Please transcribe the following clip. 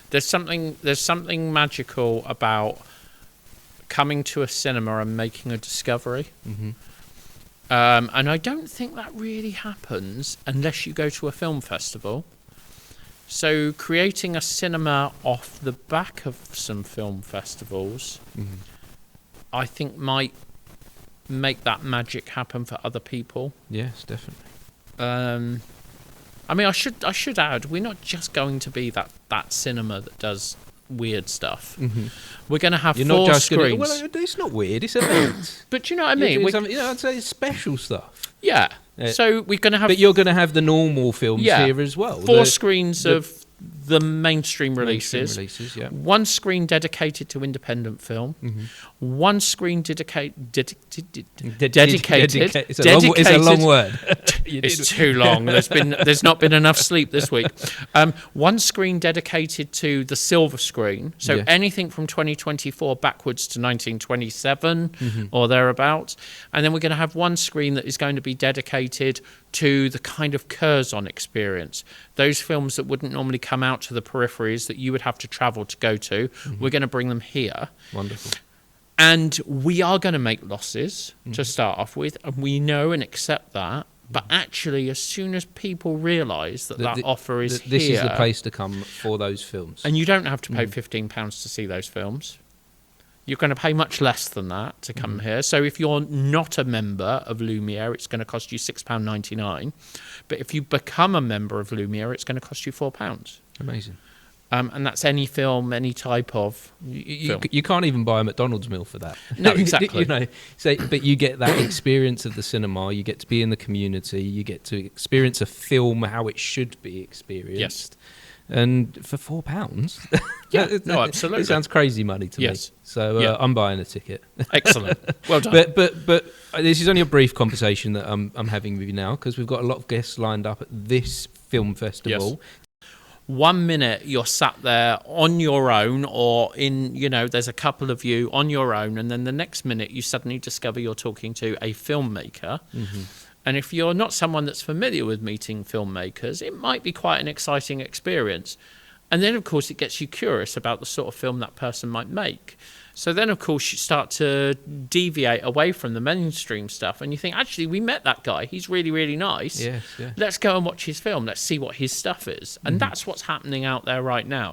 There's something magical about coming to a cinema and making a discovery. Mm-hmm. And I don't think that really happens unless you go to a film festival. So creating a cinema off the back of some film festivals, I think might make that magic happen for other people. Yes, definitely. I mean, I should add, we're not just going to be that cinema that does weird stuff. Mm-hmm. We're going to have You're 4 not just screens. well, it's not weird. It's events. But you know what I mean? I'd say it's special stuff. Yeah. So we're going to have... But you're going to have the normal films here as well. 4 screens of the mainstream releases. Yeah. 1 screen dedicated to independent film. 1 screen dedicated. It's a long word. It's too long. There's not been enough sleep this week. 1 screen dedicated to the silver screen. So anything from 2024 backwards to 1927 or thereabouts. And then we're going to have 1 screen that is going to be dedicated to the kind of Curzon experience. Those films that wouldn't normally come out to the peripheries that you would have to travel to go to. We're going to bring them here. Wonderful. And we are going to make losses to start off with, and we know and accept that. But actually, as soon as people realise that offer is here... This is the place to come for those films. And you don't have to pay £15 to see those films. You're going to pay much less than that to come here. So if you're not a member of Lumiere, it's going to cost you £6.99. But if you become a member of Lumiere, it's going to cost you £4. Amazing. And that's any film, any type of film. You can't even buy a McDonald's meal for that. No, exactly. But you get that experience of the cinema. You get to be in the community. You get to experience a film how it should be experienced. Yes. And for £4, no, absolutely, it sounds crazy money to me. So I'm buying a ticket. Excellent, well done. But this is only a brief conversation that I'm having with you now, because we've got a lot of guests lined up at this film festival. Yes. 1 minute you're sat there on your own, or there's a couple of you on your own, and then the next minute you suddenly discover you're talking to a filmmaker. And if you're not someone that's familiar with meeting filmmakers, it might be quite an exciting experience. And then, of course, it gets you curious about the sort of film that person might make. So then, of course, you start to deviate away from the mainstream stuff, and you think, actually, we met that guy. He's really, really nice. Yes, yeah. Let's go and watch his film. Let's see what his stuff is. And that's what's happening out there right now.